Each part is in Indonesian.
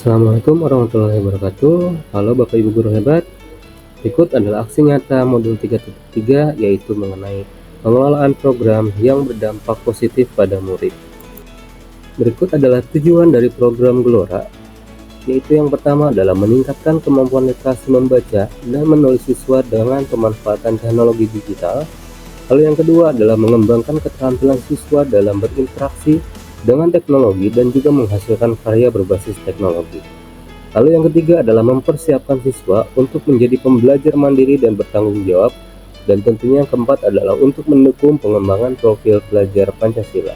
Assalamualaikum warahmatullahi wabarakatuh. Halo Bapak Ibu guru hebat. Berikut adalah aksi nyata modul 3.3 yaitu mengenai pengelolaan program yang berdampak positif pada murid. Berikut adalah tujuan dari program Gelora, yaitu yang pertama adalah meningkatkan kemampuan literasi membaca dan menulis siswa dengan pemanfaatan teknologi digital. Lalu yang kedua adalah mengembangkan keterampilan siswa dalam berinteraksi dengan teknologi dan juga menghasilkan karya berbasis teknologi. Lalu yang ketiga adalah mempersiapkan siswa untuk menjadi pembelajar mandiri dan bertanggung jawab. Dan tentunya yang keempat adalah untuk mendukung pengembangan profil pelajar Pancasila.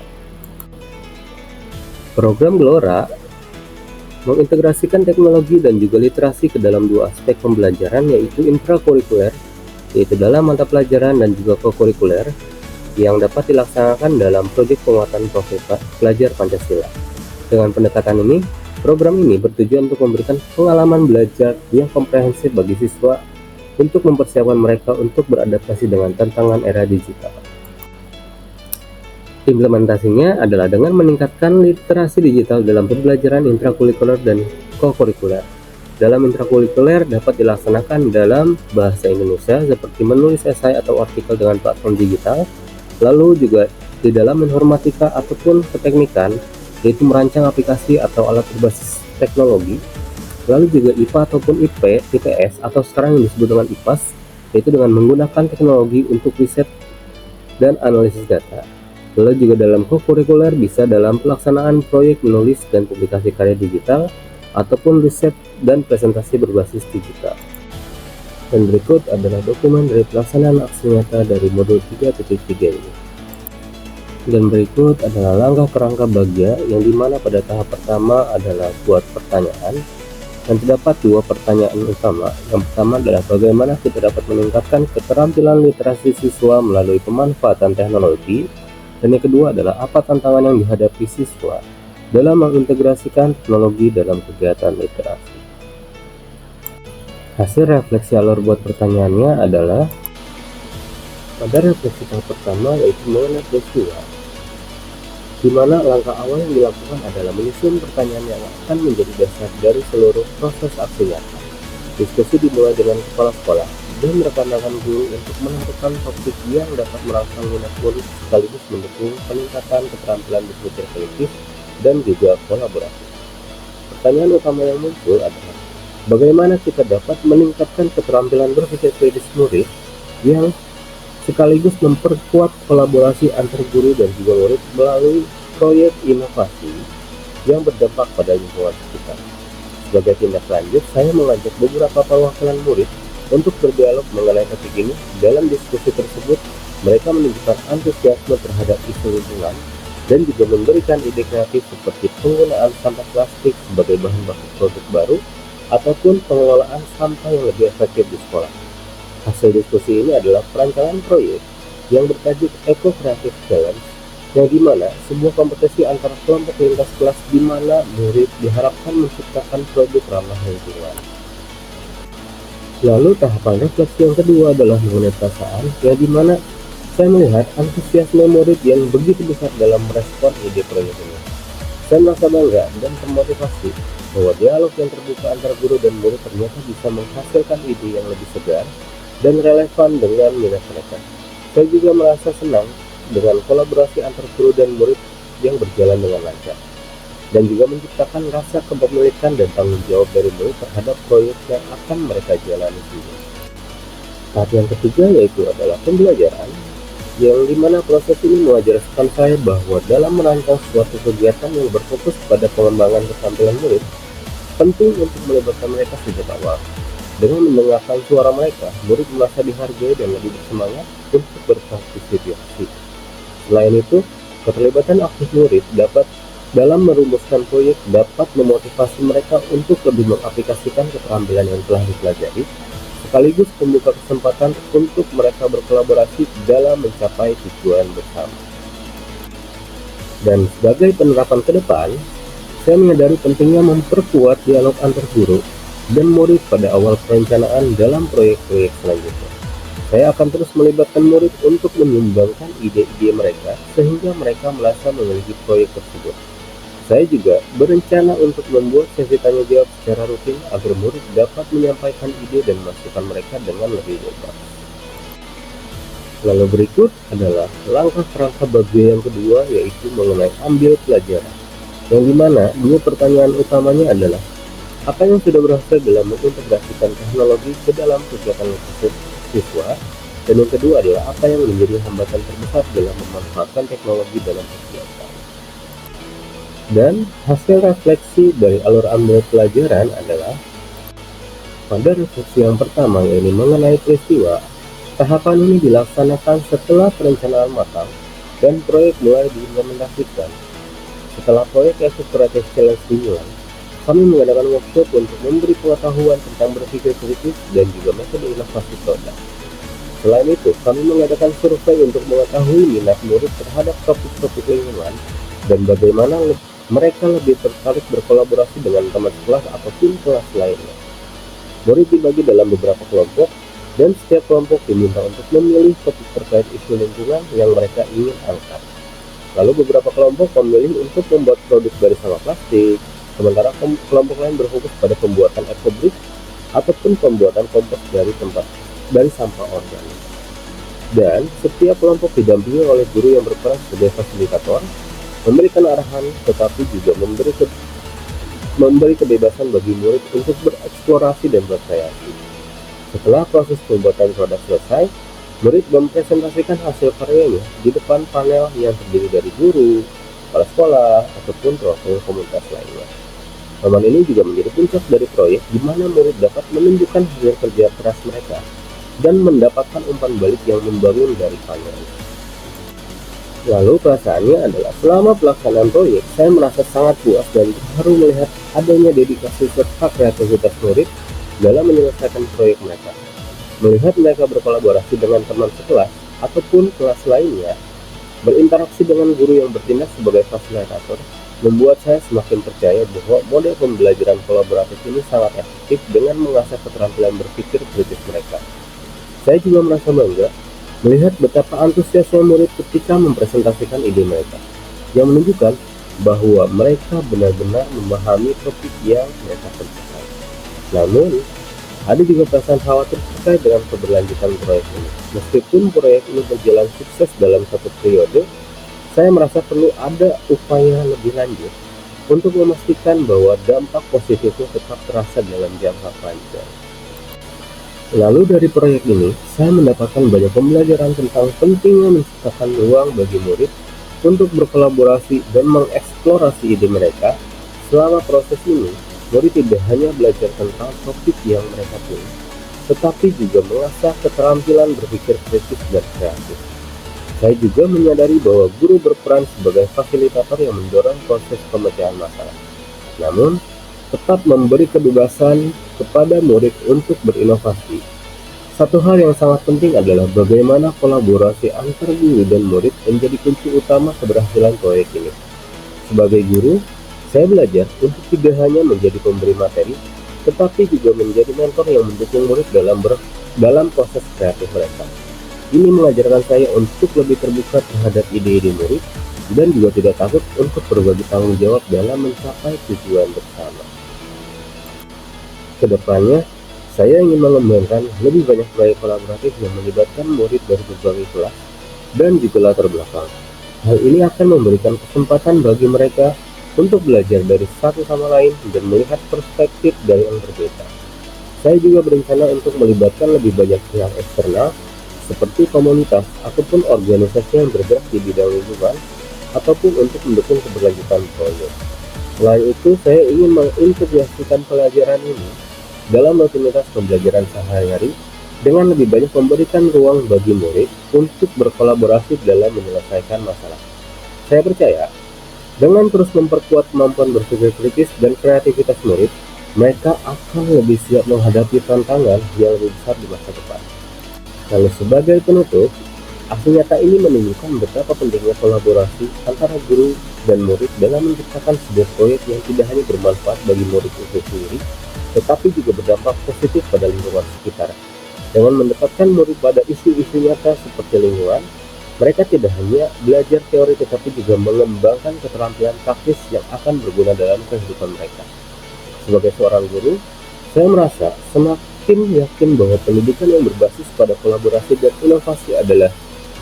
Program Gelora mengintegrasikan teknologi dan juga literasi ke dalam dua aspek pembelajaran, yaitu intrakurikuler, yaitu dalam mata pelajaran, dan juga kokurikuler, yang dapat dilaksanakan dalam proyek penguatan profil pelajar Pancasila. Dengan pendekatan ini, program ini bertujuan untuk memberikan pengalaman belajar yang komprehensif bagi siswa untuk mempersiapkan mereka untuk beradaptasi dengan tantangan era digital. Implementasinya adalah dengan meningkatkan literasi digital dalam pembelajaran intrakurikuler dan kokurikuler. Dalam intrakurikuler dapat dilaksanakan dalam bahasa Indonesia seperti menulis esai atau artikel dengan platform digital, lalu juga di dalam informatika ataupun keteknikan, yaitu merancang aplikasi atau alat berbasis teknologi. Lalu juga IPA ataupun IPS atau sekarang yang disebut dengan IPAS, yaitu dengan menggunakan teknologi untuk riset dan analisis data. Lalu juga dalam kokurikuler bisa dalam pelaksanaan proyek menulis dan publikasi karya digital ataupun riset dan presentasi berbasis digital. Dan berikut adalah dokumen dari pelaksanaan aksi nyata dari modul 3.3 ini. Dan berikut adalah langkah kerangka bagia yang dimana pada tahap pertama adalah buat pertanyaan, dan terdapat dua pertanyaan utama. Yang pertama adalah bagaimana kita dapat meningkatkan keterampilan literasi siswa melalui pemanfaatan teknologi, dan yang kedua adalah apa tantangan yang dihadapi siswa dalam mengintegrasikan teknologi dalam kegiatan literasi. Hasil refleksi alur buat pertanyaannya adalah pada refleksi tahap pertama yaitu mengenai peristiwa, di mana langkah awal yang dilakukan adalah menyusun pertanyaan yang akan menjadi dasar dari seluruh proses aksi nyata. Diskusi dimulai dengan kepala sekolah dan rekan-rekan guru untuk menentukan topik yang dapat merangsang minat murid sekaligus mendukung peningkatan keterampilan berpikir kolektif dan juga kolaborasi. Pertanyaan utama yang muncul adalah bagaimana kita dapat meningkatkan keterampilan berpikir kritis murid yang sekaligus memperkuat kolaborasi antar guru dan juga murid melalui proyek inovasi yang berdampak pada lingkungan sekitar. Sebagai tindak lanjut, saya mengajak beberapa perwakilan murid untuk berdialog mengenai topik ini. Dalam diskusi tersebut, mereka menunjukkan antusiasme terhadap isu lingkungan dan juga memberikan ide kreatif seperti penggunaan sampah plastik sebagai bahan baku produk baru ataupun pengelolaan sampah yang lebih efektif di sekolah. Hasil diskusi ini adalah perancangan proyek yang bertajuk Eco Creative Challenge, yang dimana sebuah kompetisi antara kelompok lintas kelas di mana murid diharapkan menciptakan produk ramah lingkungan. Lalu tahapan refleksi yang kedua adalah mengenai perasaan, yang dimana saya melihat antusiasme murid yang begitu besar dalam merespon ide proyek ini. Saya merasa bangga dan termotivasi bahwa dialog yang terbuka antara guru dan murid ternyata bisa menghasilkan ide yang lebih segar dan relevan dengan minat mereka. Saya juga merasa senang dengan kolaborasi antar guru dan murid yang berjalan dengan lancar, dan juga menciptakan rasa kepemilikan dan tanggung jawab dari murid terhadap proyek yang akan mereka jalani sendiri. Tahap yang ketiga yaitu adalah pembelajaran, yang dimana proses ini mengajarkan saya bahwa dalam merancang suatu kegiatan yang berfokus pada pengembangan keterampilan murid, penting untuk melibatkan mereka sejak awal. Dengan mendengarkan suara mereka, murid merasa dihargai dan lebih bersemangat untuk berpartisipasi. Selain itu, keterlibatan aktif murid dalam merumuskan proyek dapat memotivasi mereka untuk lebih mengaplikasikan keterampilan yang telah dipelajari, sekaligus membuka kesempatan untuk mereka berkolaborasi dalam mencapai tujuan bersama. Dan sebagai penerapan ke depan, saya menyadari pentingnya memperkuat dialog antar guru dan murid pada awal perencanaan dalam proyek-proyek selanjutnya. Saya akan terus melibatkan murid untuk menyumbangkan ide-ide mereka sehingga mereka merasa memiliki proyek tersebut. Saya juga berencana untuk membuat sesi tanya jawab secara rutin agar murid dapat menyampaikan ide dan masukan mereka dengan lebih bebas. Lalu berikut adalah langkah kerangka bagian yang kedua, yaitu mengenai ambil pelajaran, yang dimana dua pertanyaan utamanya adalah apa yang sudah berhasil dalam mengintegrasikan teknologi ke dalam kegiatan siswa, dan yang kedua adalah apa yang menjadi hambatan terbesar dalam memanfaatkan teknologi dalam kegiatan. Dan hasil refleksi dari alur ambil pelajaran adalah pada refleksi yang pertama, yaitu mengenai peristiwa. Tahapan ini dilaksanakan setelah perencanaan matang dan proyek mulai diimplementasikan. Setelah proyek Efek Kreatif Challenge dimulai, kami mengadakan workshop untuk memberi pengetahuan tentang berpikir kritis dan juga metode inovasi produk. Selain itu, kami mengadakan survei untuk mengetahui minat murid terhadap topik-topik lingkungan dan bagaimana mereka lebih tertarik berkolaborasi dengan teman kelas ataupun kelas lainnya. Murid dibagi dalam beberapa kelompok, dan setiap kelompok diminta untuk memilih topik terkait isu lingkungan yang mereka ingin angkat. Lalu beberapa kelompok memilih untuk membuat produk dari sampah plastik, sementara kelompok lain berfokus pada pembuatan ekobrik ataupun pembuatan kompos dari sampah organik. Dan setiap kelompok didampingi oleh guru yang berperan sebagai fasilitator, memberikan arahan, tetapi juga memberi kebebasan bagi murid untuk bereksplorasi dan berkreasi. Setelah proses pembuatan produk selesai, murid mempresentasikan hasil karyanya di depan panel yang terdiri dari guru, kepala sekolah, ataupun perwakilan komunitas lainnya. Momen ini juga menjadi puncak dari proyek di mana murid dapat menunjukkan hasil kerja keras mereka dan mendapatkan umpan balik yang membangun dari panel. Lalu perasaannya adalah selama pelaksanaan proyek, saya merasa sangat puas dan terharu melihat adanya dedikasi serta kreativitas murid dalam menyelesaikan proyek mereka. Melihat mereka berkolaborasi dengan teman sekelas ataupun kelas lainnya, berinteraksi dengan guru yang bertindak sebagai fasilitator, membuat saya semakin percaya bahwa model pembelajaran kolaboratif ini sangat efektif dengan mengasah keterampilan berpikir kritis mereka. Saya juga merasa bangga melihat betapa antusiasnya murid ketika mempresentasikan ide mereka, yang menunjukkan bahwa mereka benar-benar memahami topik yang mereka kerjakan. Namun, ada juga perasaan khawatir terkait dengan keberlanjutan proyek ini. Meskipun proyek ini berjalan sukses dalam satu periode, saya merasa perlu ada upaya lebih lanjut untuk memastikan bahwa dampak positifnya tetap terasa dalam jangka panjang. Lalu dari proyek ini, saya mendapatkan banyak pembelajaran tentang pentingnya menciptakan ruang bagi murid untuk berkolaborasi dan mengeksplorasi ide mereka. Selama proses ini, murid tidak hanya belajar tentang topik yang mereka pilih, tetapi juga mengasah keterampilan berpikir kritis dan kreatif. Saya juga menyadari bahwa guru berperan sebagai fasilitator yang mendorong proses pemecahan masalah, namun tetap memberi kebebasan kepada murid untuk berinovasi. Satu hal yang sangat penting adalah bagaimana kolaborasi antar guru dan murid menjadi kunci utama keberhasilan proyek ini. Sebagai guru, saya belajar untuk tidak hanya menjadi pemberi materi, tetapi juga menjadi mentor yang mendukung murid dalam proses kreatif mereka. Ini mengajarkan saya untuk lebih terbuka terhadap ide-ide murid dan juga tidak takut untuk berbagi tanggung jawab dalam mencapai tujuan bersama. Kedepannya, saya ingin mengembangkan lebih banyak proyek kolaboratif yang melibatkan murid dari berbagai kelas dan juga latar belakang. Hal ini akan memberikan kesempatan bagi mereka untuk belajar dari satu sama lain dan melihat perspektif dari yang berbeda. Saya juga berencana untuk melibatkan lebih banyak pihak eksternal seperti komunitas ataupun organisasi yang bergerak di bidang lingkungan ataupun untuk mendukung keberlanjutan proyek. Selain itu, saya ingin mengintegrasikan pelajaran ini dalam rutinitas pembelajaran sehari-hari dengan lebih banyak memberikan ruang bagi murid untuk berkolaborasi dalam menyelesaikan masalah. Saya percaya dengan terus memperkuat kemampuan berpikir kritis dan kreativitas murid, mereka akan lebih siap menghadapi tantangan yang lebih besar di masa depan. Lalu sebagai penutup, aksi nyata ini menunjukkan betapa pentingnya kolaborasi antara guru dan murid dalam menciptakan sebuah proyek yang tidak hanya bermanfaat bagi murid itu sendiri, tetapi juga berdampak positif pada lingkungan sekitar. Dengan mendekatkan murid pada isu-isu nyata seperti lingkungan, Mereka tidak hanya belajar teori tetapi juga mengembangkan keterampilan praktis yang akan berguna dalam kehidupan mereka. Sebagai seorang guru, saya merasa semakin yakin bahwa pendidikan yang berbasis pada kolaborasi dan inovasi adalah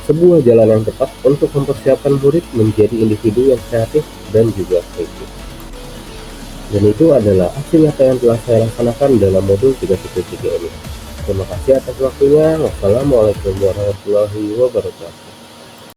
sebuah jalan yang tepat untuk mempersiapkan murid menjadi individu yang kreatif dan juga kritis. Dan itu adalah aksi nyata yang telah saya laksanakan dalam modul 3.3 ini. Terima kasih atas waktunya. Wassalamualaikum warahmatullahi wabarakatuh.